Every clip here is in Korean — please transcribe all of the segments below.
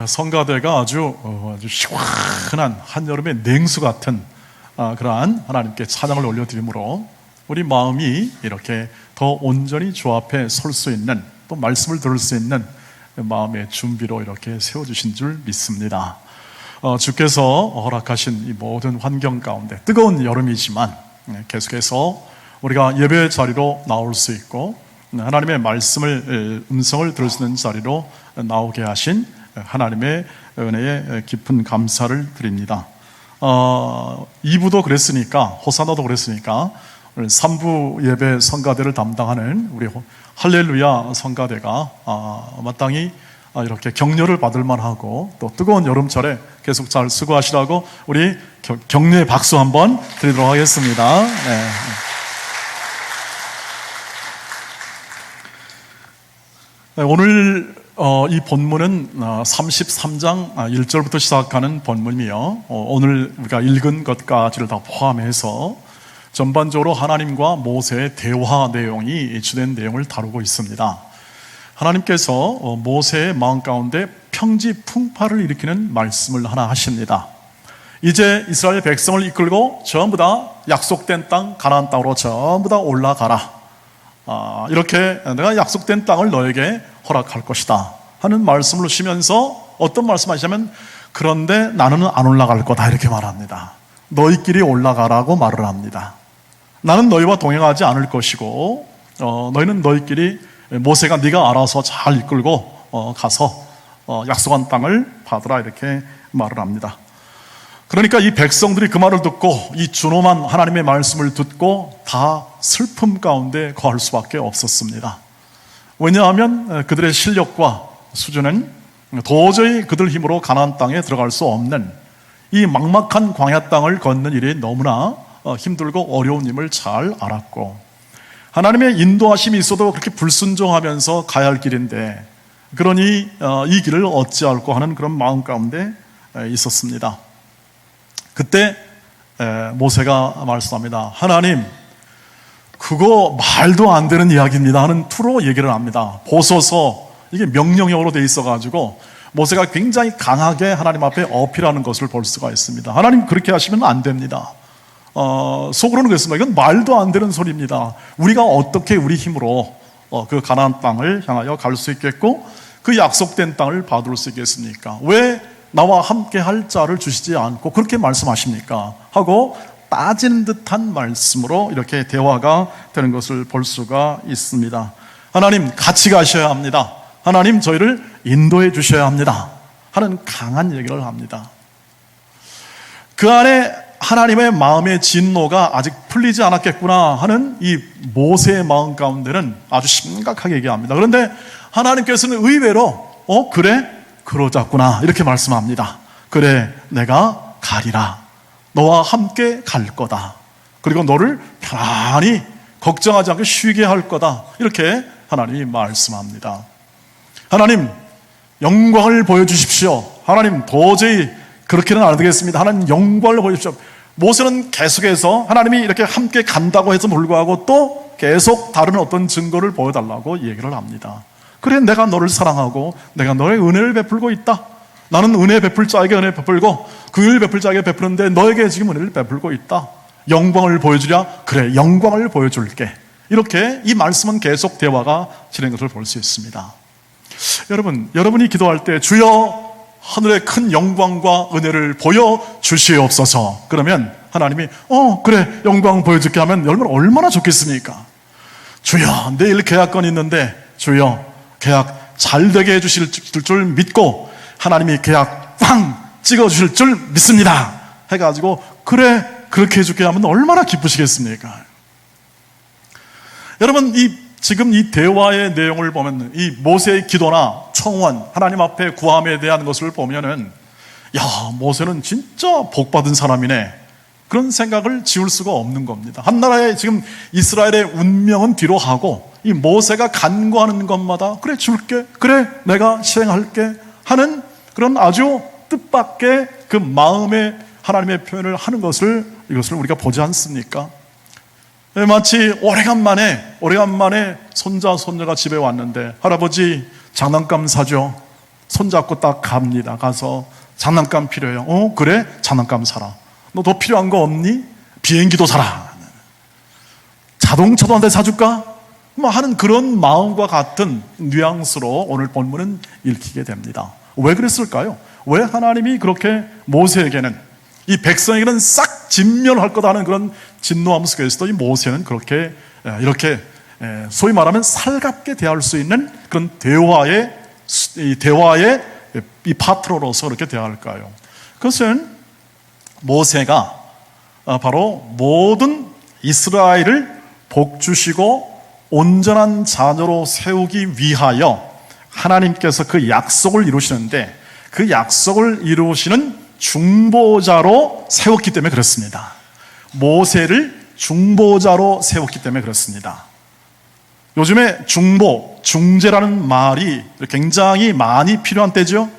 성가대가 아주 시원한 한여름의 냉수 같은 그러한 하나님께 찬양을 올려드리므로 우리 마음이 이렇게 더 온전히 주 앞에 설 수 있는, 또 말씀을 들을 수 있는 마음의 준비로 이렇게 세워주신 줄 믿습니다. 주께서 허락하신 이 모든 환경 가운데 뜨거운 여름이지만 계속해서 우리가 예배 자리로 나올 수 있고 하나님의 말씀을 음성을 들을 수 있는 자리로 나오게 하신 하나님의 은혜에 깊은 감사를 드립니다. 2부도 그랬으니까, 호사나도 그랬으니까 오늘 3부 예배 성가대를 담당하는 우리 할렐루야 성가대가 마땅히 이렇게 격려를 받을 만하고 또 뜨거운 여름철에 계속 잘 수고하시라고 우리 격려의 박수 한번 드리도록 하겠습니다. 네. 오늘 이 본문은 33장 1절부터 시작하는 본문이며 오늘 우리가 읽은 것까지를 다 포함해서 전반적으로 하나님과 모세의 대화 내용이 주된 내용을 다루고 있습니다. 하나님께서 모세의 마음 가운데 평지풍파를 일으키는 말씀을 하나 하십니다. 이제 이스라엘 백성을 이끌고 전부 다 약속된 땅 가나안 땅으로 전부 다 올라가라. 이렇게 내가 약속된 땅을 너에게 허락할 것이다 하는 말씀을 주시면서 어떤 말씀 하시냐면, 그런데 나는 안 올라갈 거다 이렇게 말합니다. 너희끼리 올라가라고 말을 합니다. 나는 너희와 동행하지 않을 것이고 너희는 너희끼리, 모세가 네가 알아서 잘 이끌고 가서 약속한 땅을 받으라 이렇게 말을 합니다. 그러니까 이 백성들이 그 말을 듣고 이 준엄한 하나님의 말씀을 듣고 다 슬픔 가운데 거할 수밖에 없었습니다. 왜냐하면 그들의 실력과 수준은 도저히 그들 힘으로 가나안 땅에 들어갈 수 없는 이 막막한 광야 땅을 걷는 일이 너무나 힘들고 어려운 임을 잘 알았고, 하나님의 인도하심이 있어도 그렇게 불순종하면서 가야 할 길인데 그러니 이 길을 어찌할꼬 하는 그런 마음 가운데 있었습니다. 그때 모세가 말씀합니다. 하나님, 그거 말도 안 되는 이야기입니다 하는 투로 얘기를 합니다. 보소서, 이게 명령형으로 돼 있어가지고 모세가 굉장히 강하게 하나님 앞에 어필하는 것을 볼 수가 있습니다. 하나님, 그렇게 하시면 안 됩니다. 속으로는 그랬습니다. 이건 말도 안 되는 소리입니다. 우리가 어떻게 우리 힘으로 그 가나안 땅을 향하여 갈 수 있겠고 그 약속된 땅을 받을 수 있겠습니까? 왜 나와 함께 할 자를 주시지 않고 그렇게 말씀하십니까? 하고 따지는 듯한 말씀으로 이렇게 대화가 되는 것을 볼 수가 있습니다. 하나님, 같이 가셔야 합니다. 하나님, 저희를 인도해 주셔야 합니다 하는 강한 얘기를 합니다. 그 안에 하나님의 마음의 진노가 아직 풀리지 않았겠구나 하는 이 모세의 마음 가운데는 아주 심각하게 얘기합니다. 그런데 하나님께서는 의외로 그래? 그러자꾸나 이렇게 말씀합니다. 그래, 내가 가리라. 너와 함께 갈 거다. 그리고 너를 편안히 걱정하지 않게 쉬게 할 거다. 이렇게 하나님이 말씀합니다. 하나님, 영광을 보여주십시오. 하나님, 도저히 그렇게는 안 되겠습니다. 하나님, 영광을 보여주십시오. 모세는 계속해서 하나님이 이렇게 함께 간다고 해서 불구하고 또 계속 다른 어떤 증거를 보여달라고 얘기를 합니다. 그래, 내가 너를 사랑하고 내가 너의 은혜를 베풀고 있다. 나는 은혜 베풀 자에게 은혜 베풀고 그 은혜를 베풀 자에게 베푸는데 너에게 지금 은혜를 베풀고 있다. 영광을 보여주랴? 그래, 영광을 보여줄게. 이렇게 이 말씀은 계속 대화가 진행된 것을 볼 수 있습니다. 여러분이 기도할 때 주여 하늘의 큰 영광과 은혜를 보여주시옵소서. 그러면 하나님이 그래, 영광 보여줄게 하면 얼마나 좋겠습니까? 주여, 내일 계약건이 있는데 주여, 계약 잘 되게 해주실 줄 믿고 하나님이 계약 빵 찍어주실 줄 믿습니다 해가지고 그래, 그렇게 해줄게 하면 얼마나 기쁘시겠습니까? 여러분, 지금 이 대화의 내용을 보면 이 모세의 기도나 청원, 하나님 앞에 구함에 대한 것을 보면은 모세는 진짜 복받은 사람이네, 그런 생각을 지울 수가 없는 겁니다. 한나라의 지금 이스라엘의 운명은 뒤로 하고 이 모세가 간구하는 것마다 그래, 줄게, 그래, 내가 시행할게 하는 그런 아주 뜻밖의 그 마음의 하나님의 표현을 하는 이것을 우리가 보지 않습니까? 마치 오래간만에 손자 손녀가 집에 왔는데 할아버지 장난감 사줘, 손잡고 딱 갑니다. 가서 장난감 필요해요. 그래? 장난감 사라. 너 더 필요한 거 없니? 비행기도 사라. 자동차도 한 대 사줄까? 하는 그런 마음과 같은 뉘앙스로 오늘 본문은 읽히게 됩니다. 왜 그랬을까요? 왜 하나님이 그렇게 모세에게는, 이 백성에게는 싹 진멸할 거다 하는 그런 진노함 속에서도 이 모세는 그렇게 이렇게 소위 말하면 살갑게 대할 수 있는 그런 대화의 이 파트너로서 그렇게 대할까요? 그것은 모세가 바로 모든 이스라엘을 복주시고 온전한 자녀로 세우기 위하여 하나님께서 그 약속을 이루시는데, 그 약속을 이루시는 중보자로 세웠기 때문에 그렇습니다. 모세를 중보자로 세웠기 때문에 그렇습니다. 요즘에 중보, 중재라는 말이 굉장히 많이 필요한 때죠.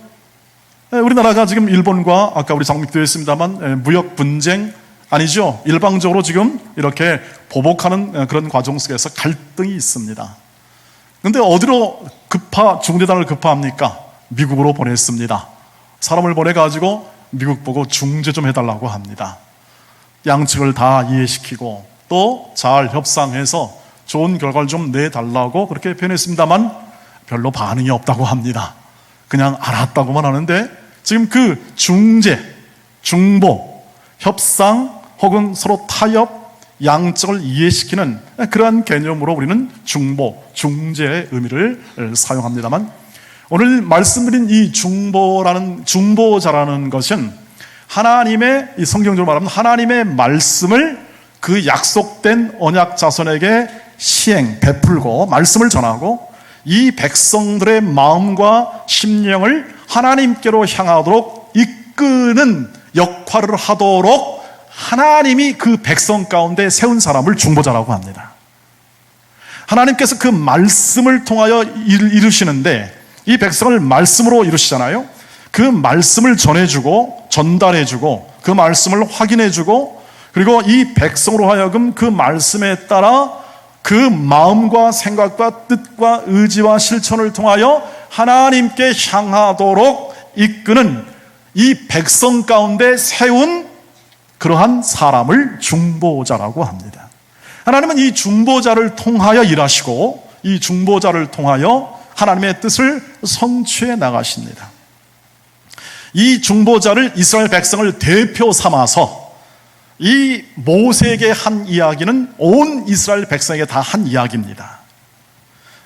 우리나라가 지금 일본과 아까 우리 장밋도 했습니다만 무역 분쟁 아니죠. 일방적으로 지금 이렇게 보복하는 그런 과정 속에서 갈등이 있습니다. 그런데 어디로 중재단을 급파합니까? 미국으로 보냈습니다. 사람을 보내가지고 미국 보고 중재 좀 해달라고 합니다. 양측을 다 이해시키고 또 잘 협상해서 좋은 결과를 좀 내달라고 그렇게 표현했습니다만 별로 반응이 없다고 합니다. 그냥 알았다고만 하는데, 지금 그 중재, 중보, 협상 혹은 서로 타협, 양측을 이해시키는 그러한 개념으로 우리는 중보, 중재의 의미를 사용합니다만, 오늘 말씀드린 이 중보자라는 것은 하나님의, 이 성경적으로 말하면 하나님의 말씀을 그 약속된 언약 자손에게 시행, 베풀고 말씀을 전하고 이 백성들의 마음과 심령을 하나님께로 향하도록 이끄는 역할을 하도록 하나님이 그 백성 가운데 세운 사람을 중보자라고 합니다. 하나님께서 그 말씀을 통하여 이루시는데, 이 백성을 말씀으로 이루시잖아요. 그 말씀을 전해주고 전달해주고 그 말씀을 확인해주고, 그리고 이 백성으로 하여금 그 말씀에 따라 그 마음과 생각과 뜻과 의지와 실천을 통하여 하나님께 향하도록 이끄는 이 백성 가운데 세운 그러한 사람을 중보자라고 합니다. 하나님은 이 중보자를 통하여 일하시고 이 중보자를 통하여 하나님의 뜻을 성취해 나가십니다. 이 중보자를, 이스라엘 백성을 대표 삼아서 이 모세에게 한 이야기는 온 이스라엘 백성에게 다 한 이야기입니다.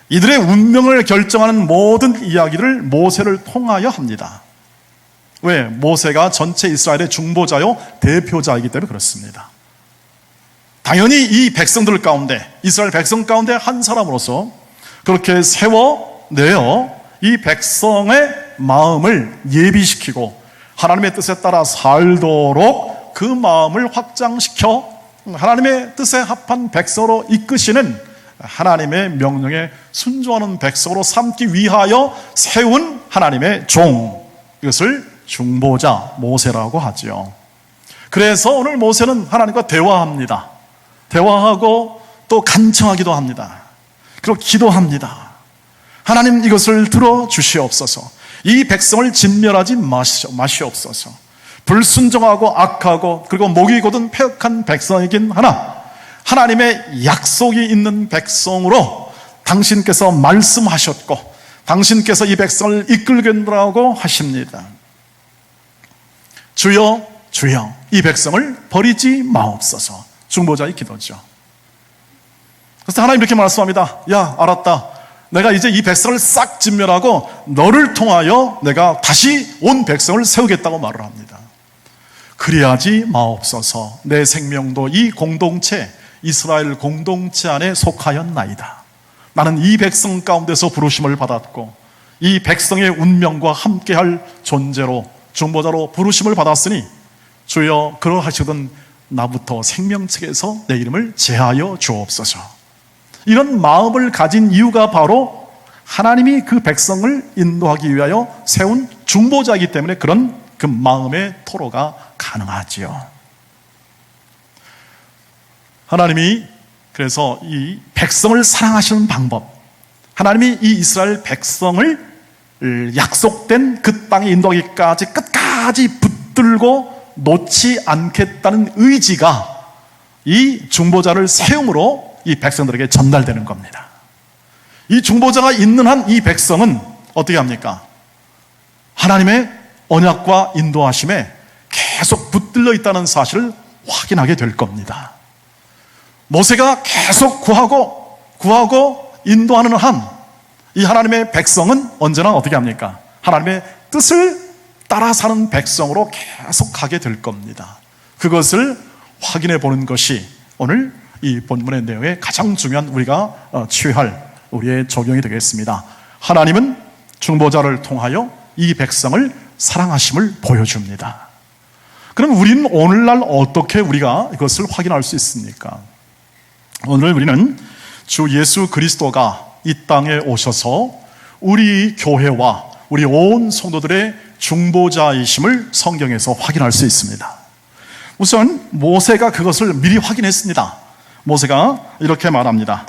이들의 운명을 결정하는 모든 이야기를 모세를 통하여 합니다. 왜? 모세가 전체 이스라엘의 중보자요 대표자이기 때문에 그렇습니다. 당연히 이 백성들 가운데, 이스라엘 백성 가운데 한 사람으로서 그렇게 세워내어 이 백성의 마음을 예비시키고 하나님의 뜻에 따라 살도록 그 마음을 확장시켜 하나님의 뜻에 합한 백성으로 이끄시는, 하나님의 명령에 순종하는 백성으로 삼기 위하여 세운 하나님의 종, 이것을 중보자 모세라고 하죠. 그래서 오늘 모세는 하나님과 대화합니다. 대화하고 또 간청하기도 합니다. 그리고 기도합니다. 하나님, 이것을 들어주시옵소서. 이 백성을 진멸하지 마시옵소서. 불순종하고 악하고 그리고 목이 곧은 패역한 백성이긴 하나 하나님의 약속이 있는 백성으로 당신께서 말씀하셨고 당신께서 이 백성을 이끌겠노라고 하십니다. 주여, 주여, 이 백성을 버리지 마옵소서. 중보자의 기도죠. 그래서 하나님 이렇게 말씀합니다. 야, 알았다. 내가 이제 이 백성을 싹 진멸하고 너를 통하여 내가 다시 온 백성을 세우겠다고 말을 합니다. 그리하지 마옵소서. 내 생명도 이 공동체, 이스라엘 공동체 안에 속하였나이다. 나는 이 백성 가운데서 부르심을 받았고 이 백성의 운명과 함께할 존재로, 중보자로 부르심을 받았으니 주여 그러하시던 나부터 생명책에서 내 이름을 제하여 주옵소서. 이런 마음을 가진 이유가 바로 하나님이 그 백성을 인도하기 위하여 세운 중보자이기 때문에 그런 그 마음의 토로가 가능하지요. 하나님이 그래서 이 백성을 사랑하시는 방법, 하나님이 이 이스라엘 백성을 약속된 그 땅에 인도하기까지 끝까지 붙들고 놓지 않겠다는 의지가 이 중보자를 세움으로 이 백성들에게 전달되는 겁니다. 이 중보자가 있는 한 이 백성은 어떻게 합니까? 하나님의 언약과 인도하심에 계속 붙들려 있다는 사실을 확인하게 될 겁니다. 모세가 계속 구하고 인도하는 한 이 하나님의 백성은 언제나 어떻게 합니까? 하나님의 뜻을 따라 사는 백성으로 계속 가게 될 겁니다. 그것을 확인해 보는 것이 오늘 이 본문의 내용의 가장 중요한 우리가 취할 우리의 적용이 되겠습니다. 하나님은 중보자를 통하여 이 백성을 사랑하심을 보여줍니다. 그럼 우리는 오늘날 어떻게 우리가 이것을 확인할 수 있습니까? 오늘 우리는 주 예수 그리스도가 이 땅에 오셔서 우리 교회와 우리 온 성도들의 중보자이심을 성경에서 확인할 수 있습니다. 우선 모세가 그것을 미리 확인했습니다. 모세가 이렇게 말합니다.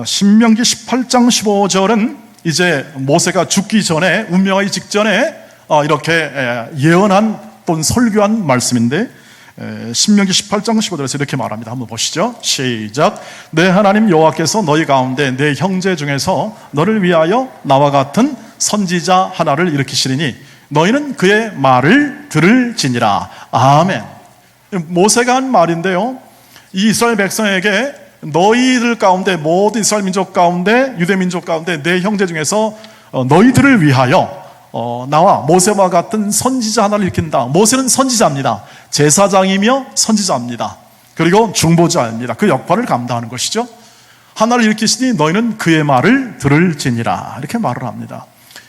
신명기 18장 15절은 이제 모세가 죽기 전에, 운명하기 직전에 이렇게 예언한 또는 설교한 말씀인데, 신명기 18장 15절에서 이렇게 말합니다. 한번 보시죠. 시작. 내 하나님 여호와께서 너희 가운데 내 형제 중에서 너를 위하여 나와 같은 선지자 하나를 일으키시리니 너희는 그의 말을 들을지니라. 아멘. 모세가 한 말인데요, 이 이스라엘 백성에게 너희들 가운데, 모든 이스라엘 민족 가운데, 유대 민족 가운데 내 형제 중에서 너희들을 위하여 나와 모세와 같은 선지자 하나를 일으킨다. 모세는 선지자입니다. 제사장이며 선지자입니다. 그리고 중보자입니다. 그 역할을 감당하는 것이죠. 하나를 일으키시니 너희는 그의 말을 들을지니라. 이렇게 말을 합니다.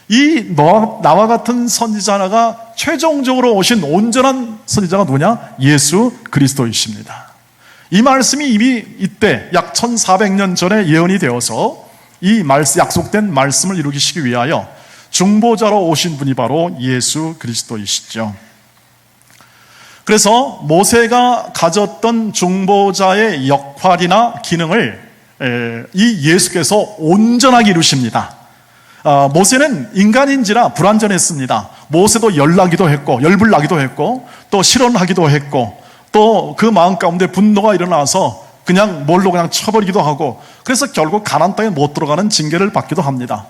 이 나와 같은 선지자 하나가 최종적으로 오신 온전한 선지자가 누구냐? 예수 그리스도이십니다. 이 말씀이 이미 이때 약 1400년 전에 예언이 되어서 이 약속된 말씀을 이루시기 위하여 중보자로 오신 분이 바로 예수 그리스도이시죠. 그래서 모세가 가졌던 중보자의 역할이나 기능을 이 예수께서 온전하게 이루십니다. 모세는 인간인지라 불완전했습니다. 모세도 열나기도 했고, 열불나기도 했고, 또 실언하기도 했고, 또 그 마음 가운데 분노가 일어나서 그냥 뭘로 그냥 쳐버리기도 하고, 그래서 결국 가나안 땅에 못 들어가는 징계를 받기도 합니다.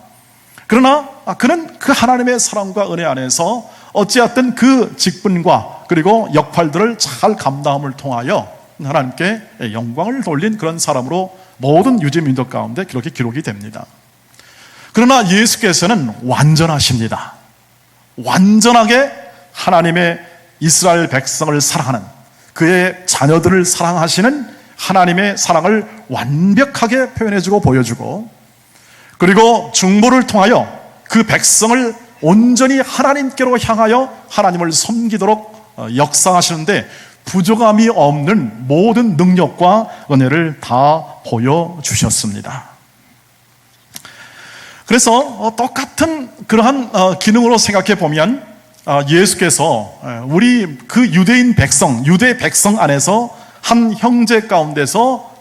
그러나 그는 그 하나님의 사랑과 은혜 안에서 어찌하든 그 직분과 그리고 역할들을 잘 감당함을 통하여 하나님께 영광을 돌린 그런 사람으로 모든 유대 민족 가운데 그렇게 기록이 됩니다. 그러나 예수께서는 완전하십니다. 완전하게 하나님의 이스라엘 백성을 사랑하는, 그의 자녀들을 사랑하시는 하나님의 사랑을 완벽하게 표현해주고 보여주고, 그리고 중보를 통하여 그 백성을 온전히 하나님께로 향하여 하나님을 섬기도록 역사하시는데 부족함이 없는 모든 능력과 은혜를 다 보여주셨습니다. 그래서 똑같은 그러한 기능으로 생각해 보면 예수께서 우리 그 유대인 백성, 유대 백성 안에서 한 형제 가운데서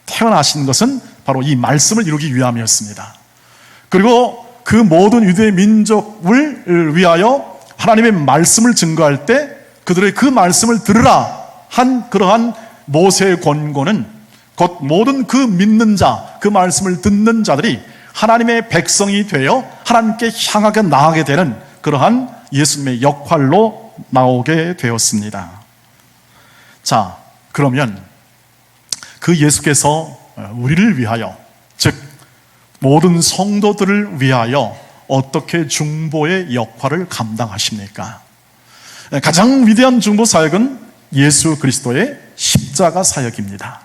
태어나신 것은 바로 이 말씀을 이루기 위함이었습니다. 그리고 그 모든 유대 민족을 위하여 하나님의 말씀을 증거할 때 그들의 그 말씀을 들으라 한 그러한 모세의 권고는 곧 모든 그 믿는 자, 그 말씀을 듣는 자들이 하나님의 백성이 되어 하나님께 향하게 나아가게 되는 그러한 예수님의 역할로 나오게 되었습니다. 자, 그러면 그 예수께서 우리를 위하여, 즉 모든 성도들을 위하여 어떻게 중보의 역할을 감당하십니까? 가장 위대한 중보 사역은 예수 그리스도의 십자가 사역입니다.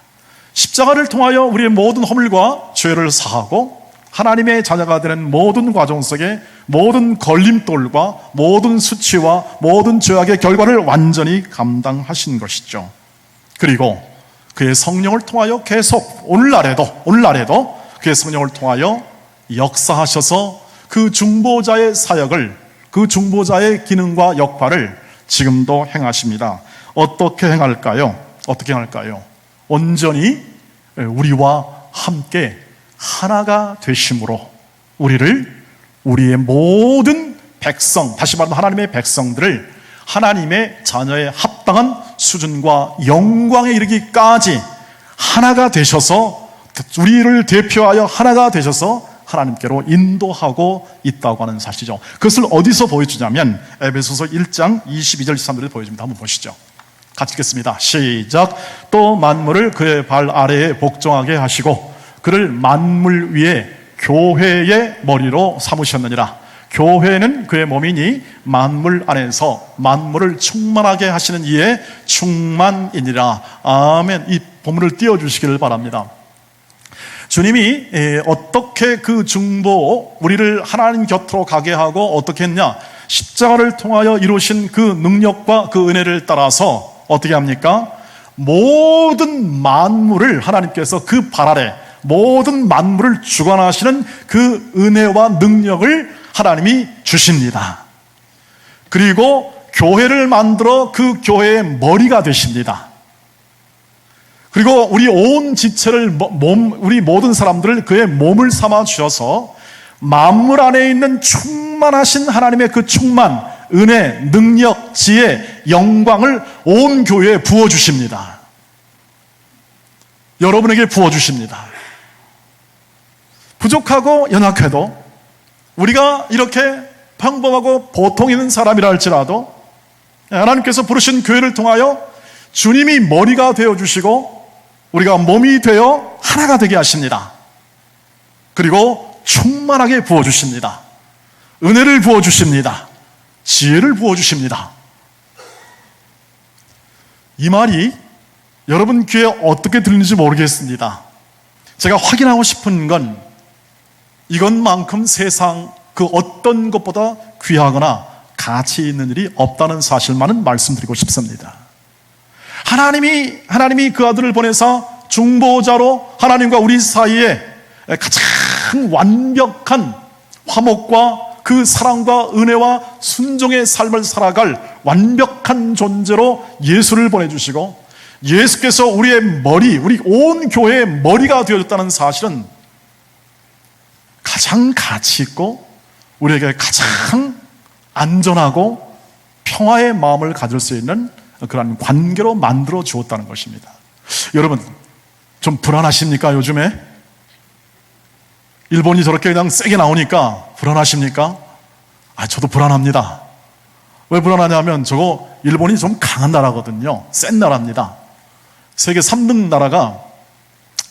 십자가를 통하여 우리의 모든 허물과 죄를 사하고 하나님의 자녀가 되는 모든 과정 속에 모든 걸림돌과 모든 수치와 모든 죄악의 결과를 완전히 감당하신 것이죠. 그리고 그의 성령을 통하여 계속 오늘날에도 그의 성령을 통하여 역사하셔서 그 중보자의 사역을, 그 중보자의 기능과 역할을 지금도 행하십니다. 어떻게 행할까요? 온전히 우리와 함께 하나가 되심으로 우리를 우리의 모든 백성, 다시 말하면 하나님의 백성들을 하나님의 자녀의 합당한 수준과 영광에 이르기까지 하나가 되셔서, 우리를 대표하여 하나가 되셔서 하나님께로 인도하고 있다고 하는 사실이죠. 그것을 어디서 보여주냐면 에베소서 1장 22절 23절에 보여줍니다. 한번 보시죠. 같이 읽겠습니다. 시작. 또 만물을 그의 발 아래에 복종하게 하시고 그를 만물 위에 교회의 머리로 삼으셨느니라. 교회는 그의 몸이니 만물 안에서 만물을 충만하게 하시는 이의 충만이니라. 아멘. 이 본문을 띄워주시기를 바랍니다. 주님이 어떻게 그 중보, 우리를 하나님 곁으로 가게 하고 어떻게 했냐? 십자가를 통하여 이루신 그 능력과 그 은혜를 따라서 어떻게 합니까? 모든 만물을 하나님께서 그 발 아래 모든 만물을 주관하시는 그 은혜와 능력을 하나님이 주십니다. 그리고 교회를 만들어 그 교회의 머리가 되십니다. 그리고 우리 온 지체를, 우리 모든 사람들을 그의 몸을 삼아 주셔서 만물 안에 있는 충만하신 하나님의 그 충만, 은혜, 능력, 지혜, 영광을 온 교회에 부어주십니다. 여러분에게 부어주십니다. 부족하고 연약해도 우리가 이렇게 평범하고 보통 있는 사람이라 할지라도 하나님께서 부르신 교회를 통하여 주님이 머리가 되어주시고 우리가 몸이 되어 하나가 되게 하십니다. 그리고 충만하게 부어주십니다. 은혜를 부어주십니다. 지혜를 부어주십니다. 이 말이 여러분 귀에 어떻게 들리는지 모르겠습니다. 제가 확인하고 싶은 건 이것만큼 세상 그 어떤 것보다 귀하거나 가치 있는 일이 없다는 사실만은 말씀드리고 싶습니다. 하나님이 그 아들을 보내서 중보자로 하나님과 우리 사이에 가장 완벽한 화목과 그 사랑과 은혜와 순종의 삶을 살아갈 완벽한 존재로 예수를 보내주시고 예수께서 우리의 머리, 우리 온 교회의 머리가 되어줬다는 사실은 가장 가치 있고 우리에게 가장 안전하고 평화의 마음을 가질 수 있는 그런 관계로 만들어 주었다는 것입니다. 여러분, 좀 불안하십니까? 요즘에 일본이 저렇게 그냥 세게 나오니까 불안하십니까? 저도 불안합니다. 왜 불안하냐면 저거 일본이 좀 강한 나라거든요. 센 나라입니다. 세계 3등 나라가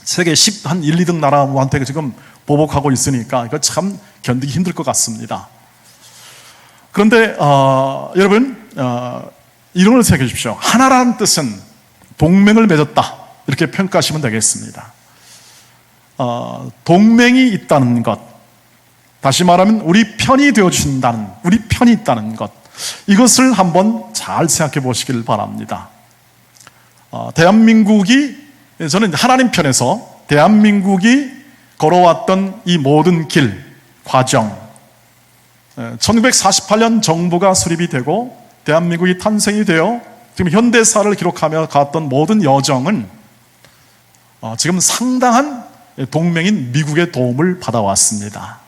세계 10, 한 1, 2등 나라한테 지금 보복하고 있으니까 이거 참 견디기 힘들 것 같습니다. 그런데 여러분 이런 걸 생각해 주십시오. 하나라는 뜻은 동맹을 맺었다 이렇게 평가하시면 되겠습니다. 동맹이 있다는 것, 다시 말하면 우리 편이 되어주신다는, 우리 편이 있다는 것, 이것을 한번 잘 생각해 보시길 바랍니다. 저는 하나님 편에서 대한민국이 걸어왔던 이 모든 길, 과정, 1948년 정부가 수립이 되고 대한민국이 탄생이 되어 지금 현대사를 기록하며 갔던 모든 여정은 지금 상당한 동맹인 미국의 도움을 받아왔습니다.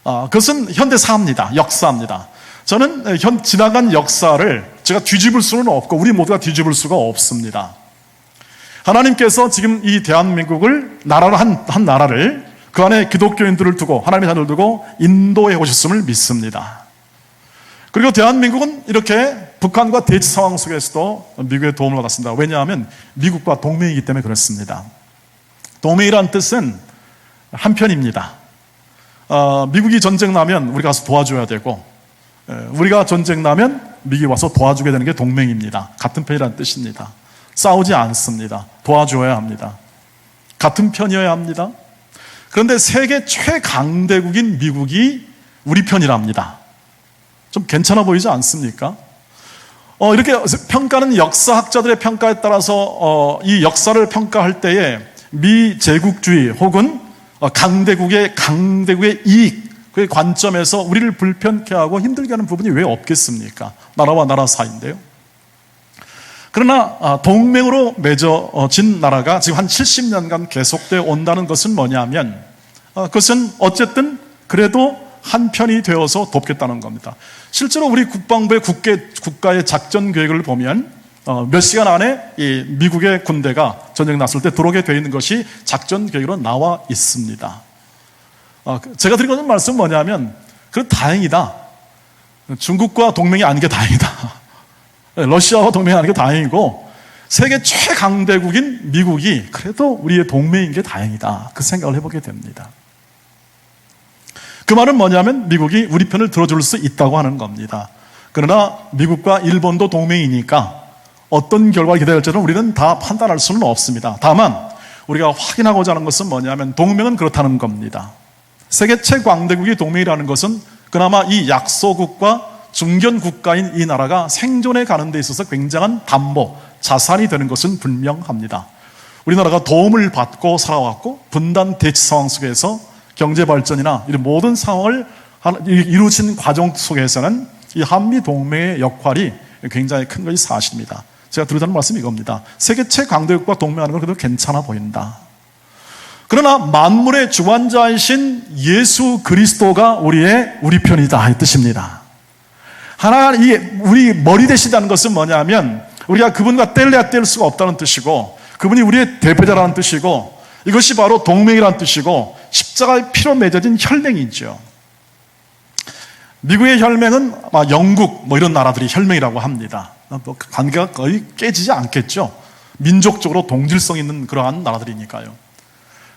그것은 현대사입니다. 역사입니다. 저는 지나간 역사를 제가 뒤집을 수는 없고 우리 모두가 뒤집을 수가 없습니다. 하나님께서 지금 이 대한민국을 나라로 한 나라를 그 안에 기독교인들을 두고 하나님의 자녀를 두고 인도해 오셨음을 믿습니다. 그리고 대한민국은 이렇게 북한과 대치 상황 속에서도 미국의 도움을 받았습니다. 왜냐하면 미국과 동맹이기 때문에 그렇습니다. 동맹이란 뜻은 한편입니다. 미국이 전쟁 나면 우리가 가서 도와줘야 되고 우리가 전쟁 나면 미국이 와서 도와주게 되는 게 동맹입니다. 같은 편이라는 뜻입니다. 싸우지 않습니다. 도와줘야 합니다. 같은 편이어야 합니다. 그런데 세계 최강대국인 미국이 우리 편이랍니다. 좀 괜찮아 보이지 않습니까? 이렇게 평가는 역사학자들의 평가에 따라서 이 역사를 평가할 때에 미제국주의 혹은 강대국의 이익, 그 관점에서 우리를 불편케 하고 힘들게 하는 부분이 왜 없겠습니까? 나라와 나라 사이인데요. 그러나 동맹으로 맺어진 나라가 지금 한 70년간 계속되어 온다는 것은 뭐냐면 그것은 어쨌든 그래도 한편이 되어서 돕겠다는 겁니다. 실제로 우리 국방부의 국가의 작전 계획을 보면 몇 시간 안에 이 미국의 군대가 전쟁 났을 때 들어오게 되어 있는 것이 작전 계획으로 나와 있습니다. 제가 드리는 말씀은 뭐냐면, 그래 다행이다. 중국과 동맹이 아닌 게 다행이다. 러시아와 동맹이 아닌 게 다행이고, 세계 최강대국인 미국이 그래도 우리의 동맹인 게 다행이다. 그 생각을 해보게 됩니다. 그 말은 뭐냐면 미국이 우리 편을 들어줄 수 있다고 하는 겁니다. 그러나 미국과 일본도 동맹이니까 어떤 결과가 기대할지는 우리는 다 판단할 수는 없습니다. 다만 우리가 확인하고자 하는 것은 뭐냐면 동맹은 그렇다는 겁니다. 세계 최강대국이 동맹이라는 것은 그나마 이 약소국과 중견국가인 이 나라가 생존해 가는 데 있어서 굉장한 담보, 자산이 되는 것은 분명합니다. 우리나라가 도움을 받고 살아왔고 분단 대치 상황 속에서 경제발전이나 이런 모든 상황을 이루어진 과정 속에서는 이 한미 동맹의 역할이 굉장히 큰 것이 사실입니다. 제가 드리자는 말씀이 이겁니다. 세계 최강대국과 동맹하는 건 그래도 괜찮아 보인다. 그러나 만물의 주관자이신 예수 그리스도가 우리 편이다 이 뜻입니다. 하나님, 우리 머리 되시다는 것은 뭐냐면 우리가 그분과 뗄래야 뗄 수가 없다는 뜻이고, 그분이 우리의 대표자라는 뜻이고, 이것이 바로 동맹이라는 뜻이고 십자가의 피로 맺어진 혈맹이죠. 미국의 혈맹은 영국 이런 나라들이 혈맹이라고 합니다. 관계가 거의 깨지지 않겠죠. 민족적으로 동질성 있는 그러한 나라들이니까요.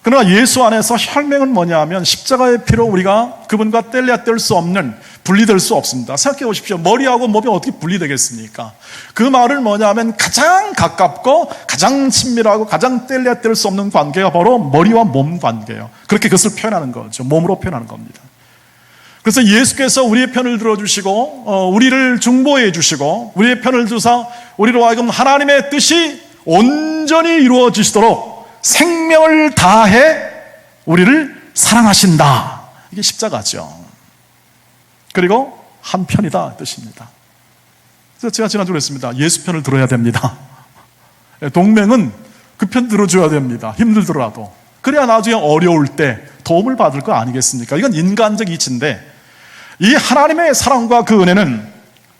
그러나 예수 안에서 혈맹은 뭐냐 하면 십자가의 피로 우리가 그분과 뗄래야 뗄 수 없는, 분리될 수 없습니다. 생각해 보십시오. 머리하고 몸이 어떻게 분리되겠습니까? 그 말은 뭐냐 하면 가장 가깝고 가장 친밀하고 가장 뗄래야 뗄 수 없는 관계가 바로 머리와 몸 관계예요. 그렇게 그것을 표현하는 거죠. 몸으로 표현하는 겁니다. 그래서 예수께서 우리의 편을 들어주시고 우리를 중보해 주시고 우리의 편을 두사 우리로 하여금 하나님의 뜻이 온전히 이루어지시도록 생명을 다해 우리를 사랑하신다. 이게 십자가죠. 그리고 한 편이다 뜻입니다. 그래서 제가 지난주에 했습니다. 예수 편을 들어야 됩니다. 동맹은 그 편 들어줘야 됩니다. 힘들더라도. 그래야 나중에 어려울 때 도움을 받을 거 아니겠습니까? 이건 인간적 이치인데, 이 하나님의 사랑과 그 은혜는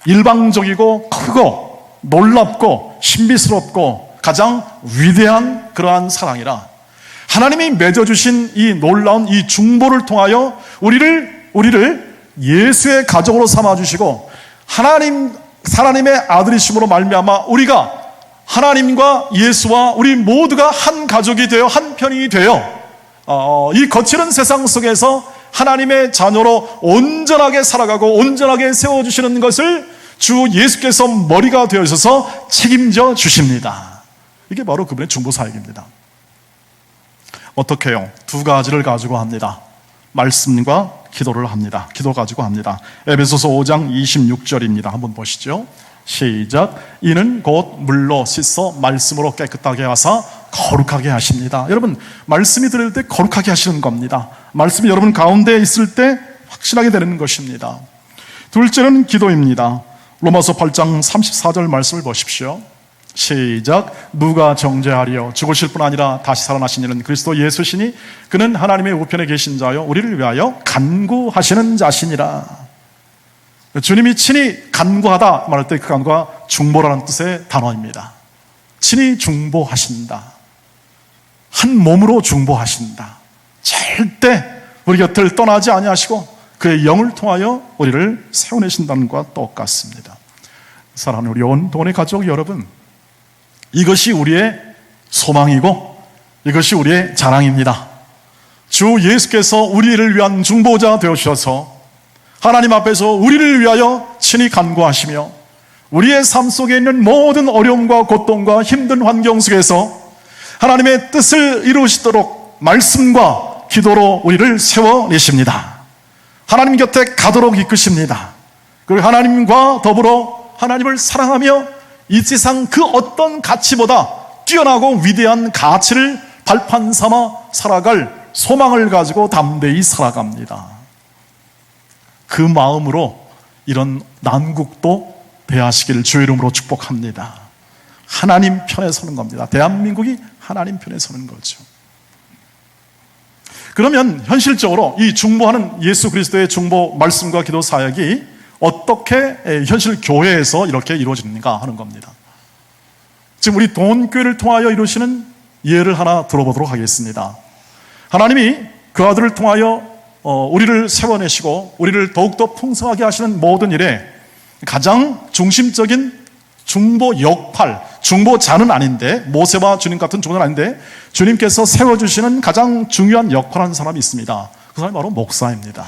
일방적이고 크고 놀랍고 신비스럽고 가장 위대한 그러한 사랑이라, 하나님이 맺어주신 이 놀라운 이 중보를 통하여 우리를 예수의 가족으로 삼아주시고 하나님의 아들이심으로 말미암아 우리가 하나님과 예수와 우리 모두가 한 가족이 되어 한 편이 되어 이 거칠은 세상 속에서 하나님의 자녀로 온전하게 살아가고 온전하게 세워주시는 것을 주 예수께서 머리가 되어셔서 책임져 주십니다. 이게 바로 그분의 중보사역입니다. 어떻게 해요? 두 가지를 가지고 합니다. 말씀과 기도를 합니다. 기도 가지고 합니다. 에베소서 5장 26절입니다. 한번 보시죠. 시작. 이는 곧 물로 씻어 말씀으로 깨끗하게 하사 거룩하게 하십니다. 여러분, 말씀이 들을 때 거룩하게 하시는 겁니다. 말씀이 여러분 가운데 있을 때 확실하게 되는 것입니다. 둘째는 기도입니다. 로마서 8장 34절 말씀을 보십시오. 시작. 누가 정죄하리요? 죽으실 뿐 아니라 다시 살아나신 이는 그리스도 예수시니 그는 하나님의 우편에 계신 자요 우리를 위하여 간구하시는 자시니라. 주님이 친히 간구하다 말할 때 그 간구가 중보라는 뜻의 단어입니다. 친히 중보하신다. 한 몸으로 중보하신다. 절대 우리 곁을 떠나지 아니하시고 그의 영을 통하여 우리를 세워내신다는 것과 똑같습니다. 사랑하는 우리 온돈의 가족 여러분, 이것이 우리의 소망이고 이것이 우리의 자랑입니다. 주 예수께서 우리를 위한 중보자 되어주셔서 하나님 앞에서 우리를 위하여 친히 간구하시며 우리의 삶 속에 있는 모든 어려움과 고통과 힘든 환경 속에서 하나님의 뜻을 이루시도록 말씀과 기도로 우리를 세워내십니다. 하나님 곁에 가도록 이끄십니다. 그리고 하나님과 더불어 하나님을 사랑하며 이 세상 그 어떤 가치보다 뛰어나고 위대한 가치를 발판 삼아 살아갈 소망을 가지고 담대히 살아갑니다. 그 마음으로 이런 난국도 대하시기를 주의 이름으로 축복합니다. 하나님 편에 서는 겁니다. 대한민국이 하나님 편에 서는 거죠. 그러면 현실적으로 이 중보하는 예수 그리스도의 중보 말씀과 기도 사역이 어떻게 현실 교회에서 이렇게 이루어지는가 하는 겁니다. 지금 우리 돈교회를 통하여 이루시는 예를 하나 들어보도록 하겠습니다. 하나님이 그 아들을 통하여 우리를 세워내시고 우리를 더욱더 풍성하게 하시는 모든 일에 가장 중심적인 중보 역할, 중보자는 아닌데, 모세와 주님 같은 중보자는 아닌데 주님께서 세워주시는 가장 중요한 역할을 하는 사람이 있습니다. 그 사람이 바로 목사입니다.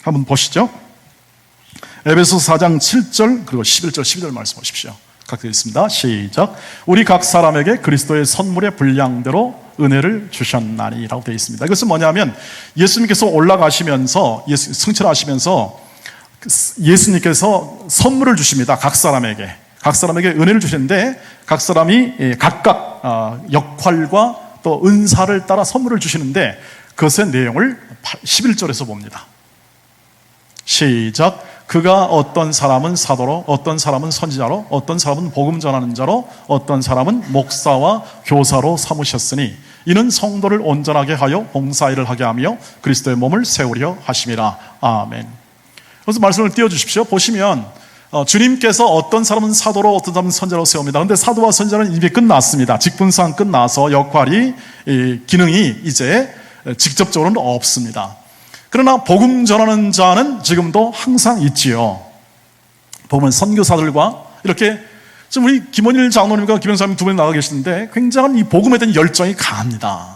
한번 보시죠. 에베소서 4장 7절 그리고 11절 12절 말씀 보십시오. 각각 있습니다. 시작. 우리 각 사람에게 그리스도의 선물의 분량대로 은혜를 주셨나니 라고 되어 있습니다. 이것은 뭐냐면 예수님께서 올라가시면서 승천하시면서 예수님께서 선물을 주십니다. 각 사람에게 은혜를 주시는데 각 사람이 각각 역할과 또 은사를 따라 선물을 주시는데 그것의 내용을 11절에서 봅니다. 시작. 그가 어떤 사람은 사도로, 어떤 사람은 선지자로, 어떤 사람은 복음 전하는 자로, 어떤 사람은 목사와 교사로 삼으셨으니 이는 성도를 온전하게 하여 봉사일을 하게 하며 그리스도의 몸을 세우려 하심이라. 아멘. 그래서 말씀을 띄워주십시오. 보시면 주님께서 어떤 사람은 사도로, 어떤 사람은 선지자로 세웁니다. 그런데 사도와 선지자는 이미 끝났습니다. 직분상 끝나서 역할이, 기능이 이제 직접적으로는 없습니다. 그러나 복음 전하는 자는 지금도 항상 있지요. 보면 선교사들과 이렇게 지금 우리 김원일 장로님과 김영사님 두 분이 나가 계시는데 굉장한 이 복음에 대한 열정이 강합니다.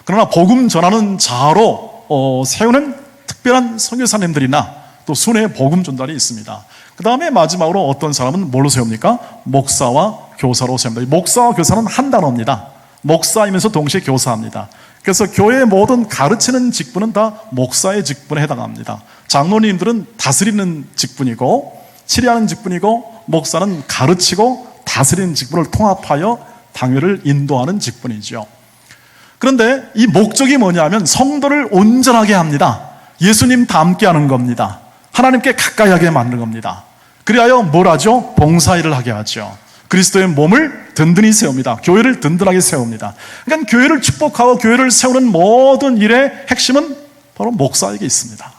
그러나 복음 전하는 자로 세우는 특별한 선교사님들이나 또 순회 복음 전달이 있습니다. 그 다음에 마지막으로 어떤 사람은 뭘로 세웁니까? 목사와 교사로 세웁니다. 목사와 교사는 한 단어입니다. 목사이면서 동시에 교사합니다. 그래서 교회의 모든 가르치는 직분은 다 목사의 직분에 해당합니다. 장로님들은 다스리는 직분이고 치리하는 직분이고 목사는 가르치고 다스리는 직분을 통합하여 당회를 인도하는 직분이죠. 그런데 이 목적이 뭐냐면 성도를 온전하게 합니다. 예수님 닮게 하는 겁니다. 하나님께 가까이 하게 만드는 겁니다. 그리하여 뭘 하죠? 봉사일을 하게 하죠. 그리스도의 몸을 든든히 세웁니다. 교회를 든든하게 세웁니다. 그러니까 교회를 축복하고 교회를 세우는 모든 일의 핵심은 바로 목사에게 있습니다.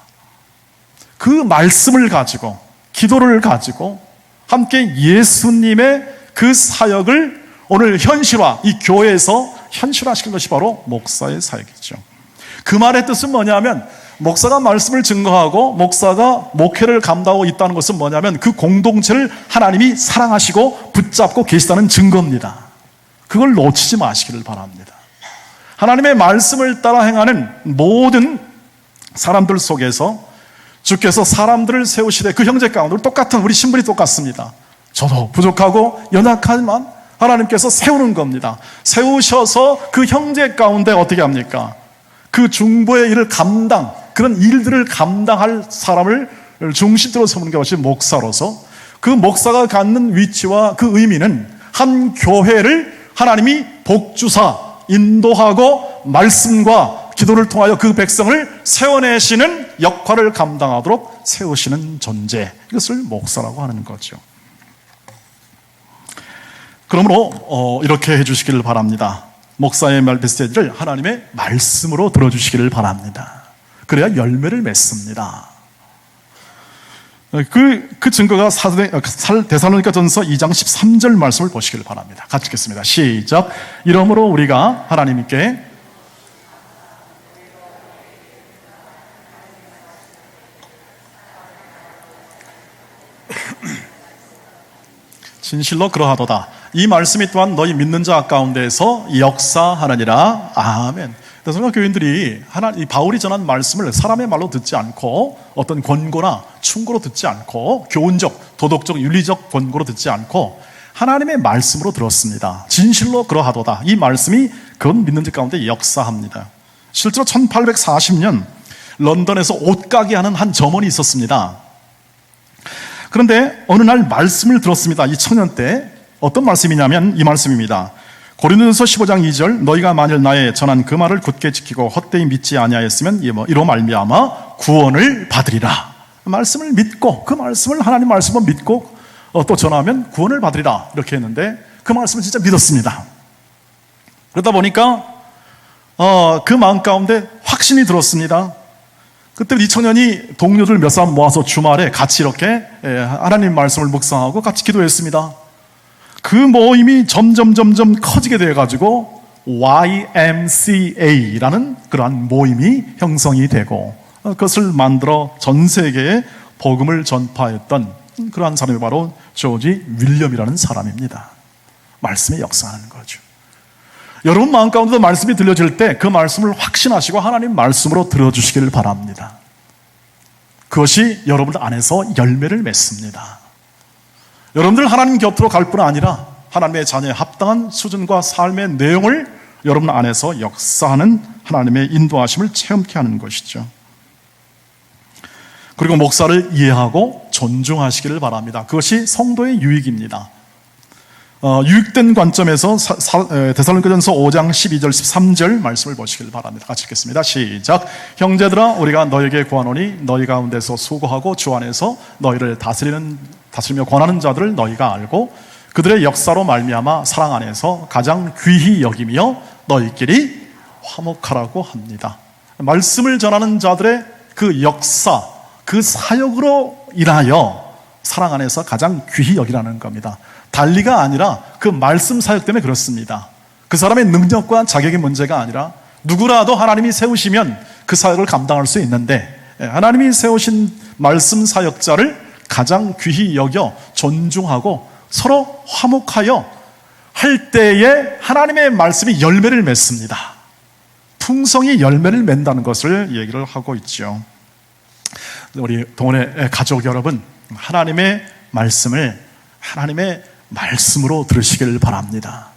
그 말씀을 가지고 기도를 가지고 함께 예수님의 그 사역을 오늘 현실화, 이 교회에서 현실화시킨 것이 바로 목사의 사역이죠. 그 말의 뜻은 뭐냐면 목사가 말씀을 증거하고 목사가 목회를 감당하고 있다는 것은 뭐냐면 그 공동체를 하나님이 사랑하시고 붙잡고 계시다는 증거입니다. 그걸 놓치지 마시기를 바랍니다. 하나님의 말씀을 따라 행하는 모든 사람들 속에서 주께서 사람들을 세우시되 그 형제 가운데 똑같은 우리 신분이 똑같습니다. 저도 부족하고 연약하지만 하나님께서 세우는 겁니다. 세우셔서 그 형제 가운데 어떻게 합니까? 그 중보의 일을 그런 일들을 감당할 사람을 중심으로 세우는 것이 목사로서 그 목사가 갖는 위치와 그 의미는 한 교회를 하나님이 복주사 인도하고 말씀과 기도를 통하여 그 백성을 세워내시는 역할을 감당하도록 세우시는 존재, 이것을 목사라고 하는 거죠. 그러므로 이렇게 해주시기를 바랍니다. 목사의 메시지를 하나님의 말씀으로 들어주시기를 바랍니다. 그래야 열매를 맺습니다. 그 증거가 데살로니가전서 2장 13절 말씀을 보시기를 바랍니다. 같이 읽겠습니다. 시작. 이러므로 우리가 하나님께 진실로 그러하도다. 이 말씀이 또한 너희 믿는 자 가운데에서 역사하느니라. 아멘. 그래서 교인들이 이 바울이 전한 말씀을 사람의 말로 듣지 않고 어떤 권고나 충고로 듣지 않고 교훈적, 도덕적, 윤리적 권고로 듣지 않고 하나님의 말씀으로 들었습니다. 진실로 그러하도다. 이 말씀이 그건 믿는 자 가운데 역사합니다. 실제로 1840년 런던에서 옷가게 하는 한 점원이 있었습니다. 그런데 어느 날 말씀을 들었습니다. 이 청년 때 어떤 말씀이냐면 이 말씀입니다. 고린도전서 15장 2절 너희가 만일 나의 전한 그 말을 굳게 지키고 헛되이 믿지 아니하였으면 이로 말미암아 구원을 받으리라. 말씀을 믿고 그 말씀을 하나님 말씀을 믿고 또 전하면 구원을 받으리라 이렇게 했는데 그 말씀을 진짜 믿었습니다. 그러다 보니까 그 마음 가운데 확신이 들었습니다. 그때 이 청년이 동료들 몇 사람 모아서 주말에 같이 이렇게 하나님 말씀을 묵상하고 같이 기도했습니다. 그 모임이 점점 커지게 돼가지고 YMCA라는 그러한 모임이 형성이 되고 그것을 만들어 전 세계에 복음을 전파했던 그러한 사람이 바로 조지 윌리엄이라는 사람입니다. 말씀이 역사하는 거죠. 여러분 마음 가운데도 말씀이 들려질 때 그 말씀을 확신하시고 하나님 말씀으로 들어주시기를 바랍니다. 그것이 여러분들 안에서 열매를 맺습니다. 여러분들 하나님 곁으로 갈 뿐 아니라 하나님의 자녀에 합당한 수준과 삶의 내용을 여러분 안에서 역사하는 하나님의 인도하심을 체험케 하는 것이죠. 그리고 목사를 이해하고 존중하시기를 바랍니다. 그것이 성도의 유익입니다. 유익된 관점에서 데살로니가전서 5장 12절 13절 말씀을 보시길 바랍니다. 같이 읽겠습니다. 시작. 형제들아 우리가 너에게 구하노니 너희 가운데서 수고하고 주 안에서 너희를 다스리며 권하는 자들을 너희가 알고 그들의 역사로 말미암아 사랑 안에서 가장 귀히 여기며 너희끼리 화목하라고 합니다. 말씀을 전하는 자들의 그 역사, 그 사역으로 인하여 사랑 안에서 가장 귀히 여기라는 겁니다. 달리가 아니라 그 말씀 사역 때문에 그렇습니다. 그 사람의 능력과 자격의 문제가 아니라 누구라도 하나님이 세우시면 그 사역을 감당할 수 있는데 하나님이 세우신 말씀 사역자를 가장 귀히 여겨 존중하고 서로 화목하여 할 때에 하나님의 말씀이 열매를 맺습니다. 풍성히 열매를 맺는다는 것을 얘기를 하고 있죠. 우리 동원의 가족 여러분, 하나님의 말씀을 하나님의 말씀으로 들으시기를 바랍니다.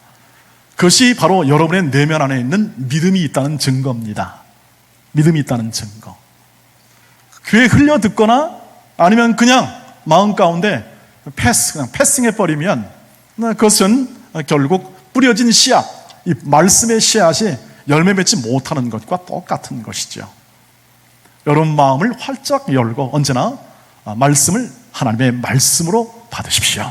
그것이 바로 여러분의 내면 안에 있는 믿음이 있다는 증거입니다. 믿음이 있다는 증거. 귀에 흘려 듣거나 아니면 그냥 마음 가운데 그냥 패싱해버리면 그것은 결국 뿌려진 씨앗, 이 말씀의 씨앗이 열매 맺지 못하는 것과 똑같은 것이죠. 여러분 마음을 활짝 열고 언제나 말씀을 하나님의 말씀으로 받으십시오.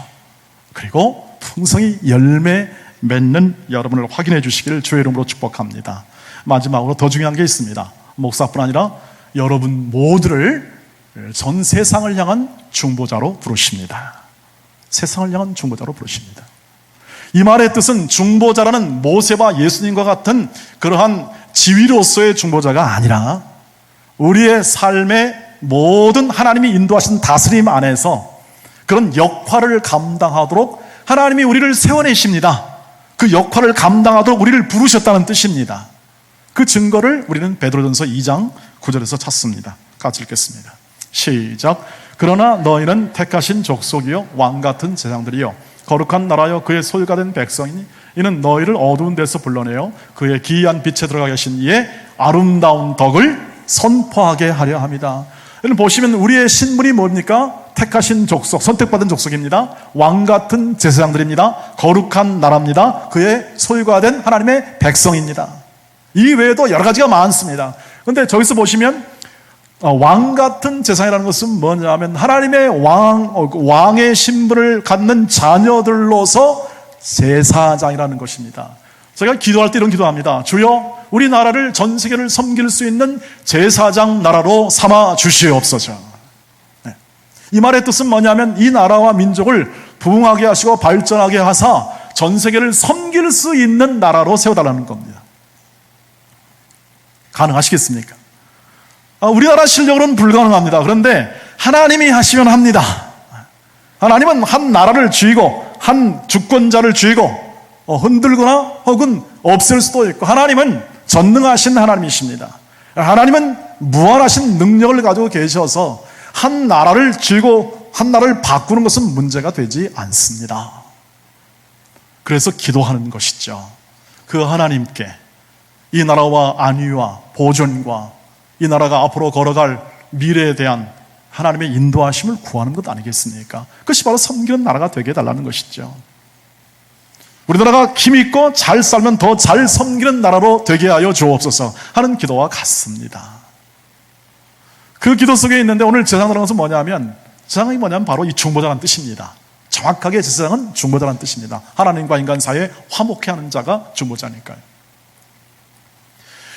그리고 풍성히 열매 맺는 여러분을 확인해 주시기를 주의 이름으로 축복합니다. 마지막으로 더 중요한 게 있습니다. 목사뿐 아니라 여러분 모두를 전 세상을 향한 중보자로 부르십니다. 세상을 향한 중보자로 부르십니다. 이 말의 뜻은 중보자라는 모세와 예수님과 같은 그러한 지위로서의 중보자가 아니라 우리의 삶의 모든 하나님이 인도하신 다스림 안에서 그런 역할을 감당하도록 하나님이 우리를 세워내십니다. 그 역할을 감당하도록 우리를 부르셨다는 뜻입니다. 그 증거를 우리는 베드로전서 2장 9절에서 찾습니다. 같이 읽겠습니다. 시작. 그러나 너희는 택하신 족속이요 왕같은 제사장들이요 거룩한 나라여 그의 소유가 된 백성이니 이는 너희를 어두운 데서 불러내어 그의 기이한 빛에 들어가 계신 이의 아름다운 덕을 선포하게 하려 합니다. 여러분 보시면 우리의 신분이 뭡니까? 택하신 족속, 선택받은 족속입니다. 왕같은 제사장들입니다. 거룩한 나라입니다. 그의 소유가 된 하나님의 백성입니다. 이 외에도 여러 가지가 많습니다. 그런데 저기서 보시면 왕같은 제사장이라는 것은 뭐냐면 하나님의 왕의 신분을 갖는 자녀들로서 제사장이라는 것입니다. 제가 기도할 때 이런 기도합니다. 주여 우리나라를 전 세계를 섬길 수 있는 제사장 나라로 삼아 주시옵소서. 네. 이 말의 뜻은 뭐냐면 이 나라와 민족을 부흥하게 하시고 발전하게 하사 전 세계를 섬길 수 있는 나라로 세워달라는 겁니다. 가능하시겠습니까? 우리나라 실력으로는 불가능합니다. 그런데 하나님이 하시면 합니다. 하나님은 한 나라를 쥐고 한 주권자를 쥐고 흔들거나 혹은 없앨 수도 있고 하나님은 전능하신 하나님이십니다. 하나님은 무한하신 능력을 가지고 계셔서 한 나라를 쥐고 한 나라를 바꾸는 것은 문제가 되지 않습니다. 그래서 기도하는 것이죠. 그 하나님께 이 나라와 안위와 보존과 이 나라가 앞으로 걸어갈 미래에 대한 하나님의 인도하심을 구하는 것 아니겠습니까? 그것이 바로 섬기는 나라가 되게 해달라는 것이죠. 우리나라가 힘있고 잘 살면 더 잘 섬기는 나라로 되게 하여 주옵소서 하는 기도와 같습니다. 그 기도 속에 있는데 오늘 제사장이라는 것은 뭐냐면 제사장이 뭐냐면 바로 이 중보자라는 뜻입니다. 정확하게 제사장은 중보자라는 뜻입니다. 하나님과 인간 사이에 화목해 하는 자가 중보자니까요.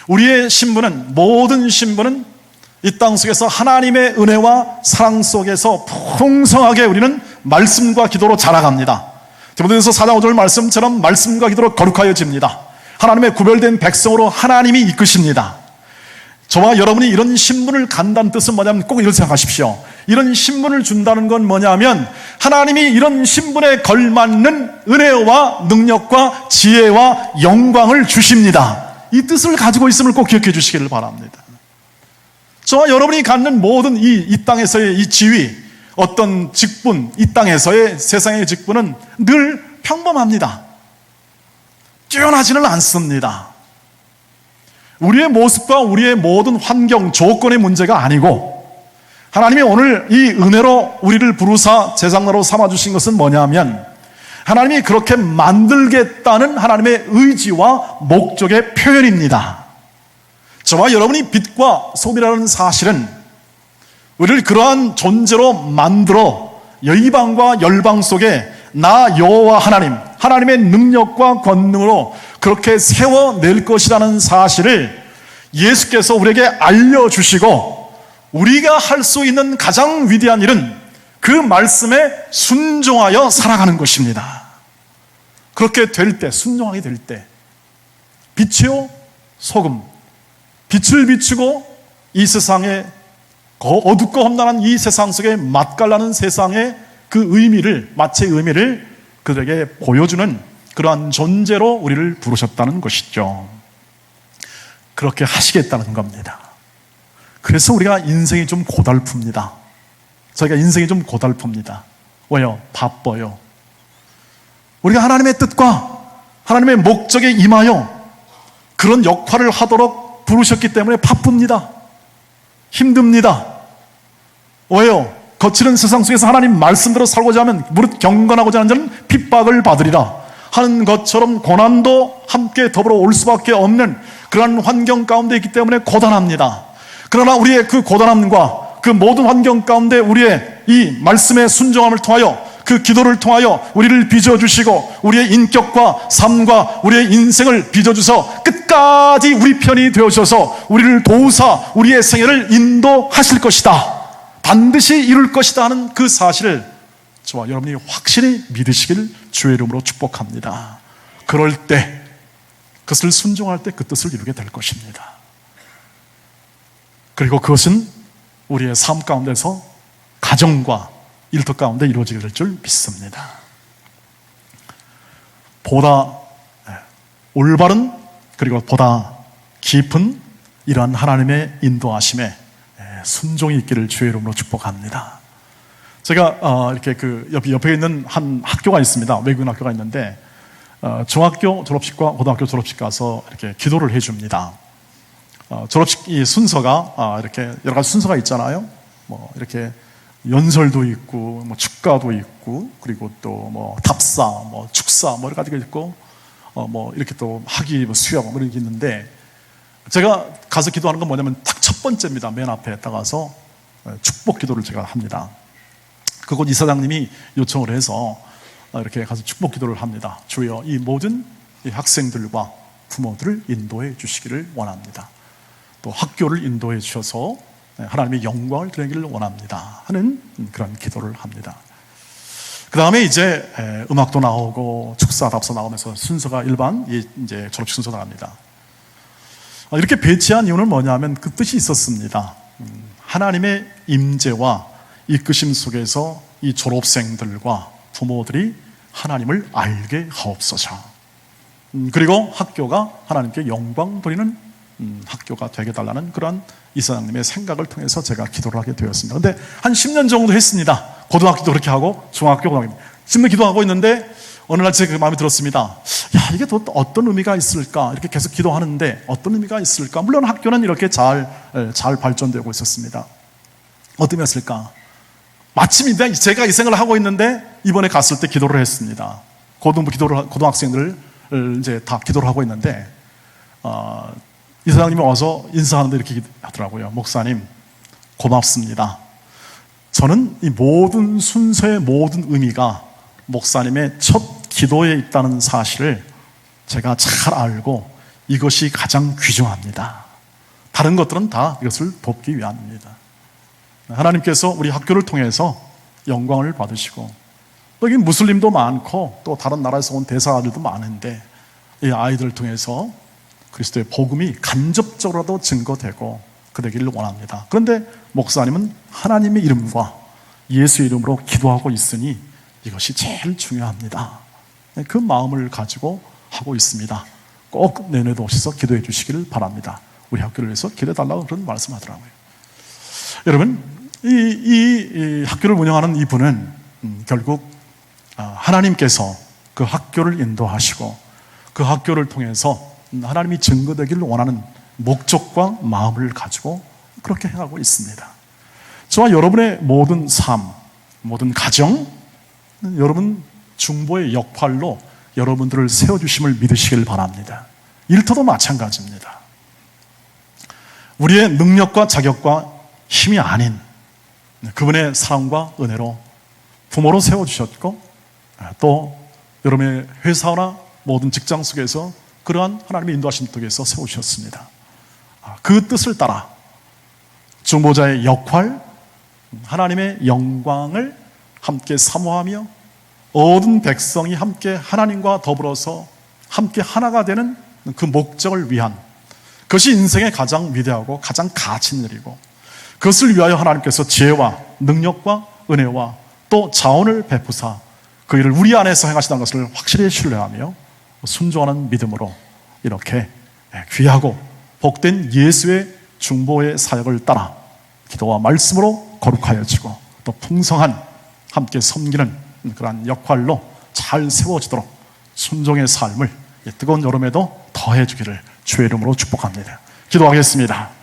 우리의 신분은, 모든 신분은 이 땅 속에서 하나님의 은혜와 사랑 속에서 풍성하게 우리는 말씀과 기도로 자라갑니다. 디모데전서 4장 5절 말씀처럼 말씀과 기도로 거룩하여집니다. 하나님의 구별된 백성으로 하나님이 이끄십니다. 저와 여러분이 이런 신분을 간다는 뜻은 뭐냐면 꼭 이걸 생각하십시오. 이런 신분을 준다는 건 뭐냐면 하나님이 이런 신분에 걸맞는 은혜와 능력과 지혜와 영광을 주십니다. 이 뜻을 가지고 있음을 꼭 기억해 주시기를 바랍니다. 저와 여러분이 갖는 모든 이 땅에서의 이 지위, 어떤 직분, 이 땅에서의 세상의 직분은 늘 평범합니다. 뛰어나지는 않습니다. 우리의 모습과 우리의 모든 환경, 조건의 문제가 아니고 하나님이 오늘 이 은혜로 우리를 부르사 제장나로 삼아주신 것은 뭐냐면 하나님이 그렇게 만들겠다는 하나님의 의지와 목적의 표현입니다. 저와 여러분이 빛과 소금이라는 사실은 우리를 그러한 존재로 만들어 이방과 열방 속에 나 여호와 하나님의 능력과 권능으로 그렇게 세워낼 것이라는 사실을 예수께서 우리에게 알려주시고 우리가 할 수 있는 가장 위대한 일은 그 말씀에 순종하여 살아가는 것입니다. 그렇게 될 때, 순종하게 될 때 빛이요 소금, 빛을 비추고 이 세상에 어둡고 험난한 이 세상 속에 맛깔나는 세상의 그 의미를, 마치의 의미를 그들에게 보여주는 그러한 존재로 우리를 부르셨다는 것이죠. 그렇게 하시겠다는 겁니다. 그래서 우리가 인생이 좀 고달픕니다. 저희가 인생이 좀 고달픕니다. 왜요? 바빠요. 우리가 하나님의 뜻과 하나님의 목적에 임하여 그런 역할을 하도록 부르셨기 때문에 바쁩니다. 힘듭니다. 왜요? 거칠은 세상 속에서 하나님 말씀대로 살고자 하면 무릇 경건하고자 하는 자는 핍박을 받으리라 하는 것처럼 고난도 함께 더불어 올 수밖에 없는 그러한 환경 가운데 있기 때문에 고단합니다. 그러나 우리의 그 고단함과 그 모든 환경 가운데 우리의 이 말씀의 순종함을 통하여 그 기도를 통하여 우리를 빚어주시고 우리의 인격과 삶과 우리의 인생을 빚어주셔서 끝까지 우리 편이 되어주셔서 우리를 도우사 우리의 생애를 인도하실 것이다, 반드시 이룰 것이다 하는 그 사실을 저와 여러분이 확실히 믿으시길 주의 이름으로 축복합니다. 그럴 때, 그것을 순종할 때 그 뜻을 이루게 될 것입니다. 그리고 그것은 우리의 삶 가운데서 가정과 일터 가운데 이루어지게 될 줄 믿습니다. 보다 올바른 그리고 보다 깊은 이러한 하나님의 인도하심에 순종이 있기를 주의 이름으로 축복합니다. 제가 이렇게 그 옆에 있는 한 학교가 있습니다. 외국인 학교가 있는데 중학교 졸업식과 고등학교 졸업식 가서 이렇게 기도를 해줍니다. 졸업식 이 순서가 이렇게 여러 가지 순서가 있잖아요. 뭐 이렇게 연설도 있고, 뭐 축가도 있고, 그리고 또 뭐 답사, 뭐 축사, 뭐 여러 가지가 있고, 뭐 이렇게 또 학위, 뭐 수영, 뭐 이렇게 있는데, 제가 가서 기도하는 건 뭐냐면 딱 첫 번째입니다. 맨 앞에 따가서 축복 기도를 제가 합니다. 그곳 이사장님이 요청을 해서 이렇게 가서 축복 기도를 합니다. 주여, 이 모든 이 학생들과 부모들을 인도해 주시기를 원합니다. 또 학교를 인도해 주셔서 하나님의 영광을 드리기를 원합니다 하는 그런 기도를 합니다. 그 다음에 이제 음악도 나오고 축사, 답사 나오면서 순서가 일반 이제 졸업식 순서 나갑니다. 이렇게 배치한 이유는 뭐냐면 그 뜻이 있었습니다. 하나님의 임재와 이끄심 속에서 이 졸업생들과 부모들이 하나님을 알게 하옵소서. 그리고 학교가 하나님께 영광 돌리는 학교가 되게 달라는 그런 이사장님의 생각을 통해서 제가 기도를 하게 되었습니다. 근데 한 10년 정도 했습니다. 고등학교도 그렇게 하고 중학교, 고등학교 10년 기도하고 있는데 어느 날 제가 그 마음이 들었습니다. 야, 이게 또 어떤 의미가 있을까? 이렇게 계속 기도하는데 어떤 의미가 있을까? 물론 학교는 이렇게 잘 발전되고 있었습니다. 어떤 의미였을까? 마침 제가 이 생각을 하고 있는데 이번에 갔을 때 기도를 했습니다. 고등학생들을 이제 다 기도를 하고 있는데 이사장님이 와서 인사하는데 이렇게 하더라고요. 목사님, 고맙습니다. 저는 이 모든 순서의 모든 의미가 목사님의 첫 기도에 있다는 사실을 제가 잘 알고 이것이 가장 귀중합니다. 다른 것들은 다 이것을 돕기 위함입니다. 하나님께서 우리 학교를 통해서 영광을 받으시고, 여기 무슬림도 많고 또 다른 나라에서 온 대사들도 많은데, 이 아이들을 통해서 그리스도의 복음이 간접적으로도 증거되고 그러기를 원합니다. 그런데 목사님은 하나님의 이름과 예수의 이름으로 기도하고 있으니 이것이 제일 중요합니다. 그 마음을 가지고 하고 있습니다. 꼭 내년에도 오셔서 기도해 주시기를 바랍니다. 우리 학교를 위해서 기도해달라고 그런 말씀하더라고요. 여러분, 이 학교를 운영하는 이분은 결국 하나님께서 그 학교를 인도하시고 그 학교를 통해서 하나님이 증거되기를 원하는 목적과 마음을 가지고 그렇게 행하고 있습니다. 저와 여러분의 모든 삶, 모든 가정, 여러분 중보의 역할로 여러분들을 세워주심을 믿으시길 바랍니다. 일터도 마찬가지입니다. 우리의 능력과 자격과 힘이 아닌 그분의 사랑과 은혜로 부모로 세워주셨고, 또 여러분의 회사나 모든 직장 속에서 그러한 하나님의 인도하심 속에서 세우셨습니다. 그 뜻을 따라 중보자의 역할, 하나님의 영광을 함께 사모하며 모든 백성이 함께 하나님과 더불어서 함께 하나가 되는 그 목적을 위한, 그것이 인생의 가장 위대하고 가장 가치 있는 일이고, 그것을 위하여 하나님께서 지혜와 능력과 은혜와 또 자원을 베푸사 그 일을 우리 안에서 행하시다는 것을 확실히 신뢰하며 순종하는 믿음으로 이렇게 귀하고 복된 예수의 중보의 사역을 따라 기도와 말씀으로 거룩하여지고 또 풍성한 함께 섬기는 그러한 역할로 잘 세워지도록 순종의 삶을 뜨거운 여름에도 더해주기를 주의 이름으로 축복합니다. 기도하겠습니다.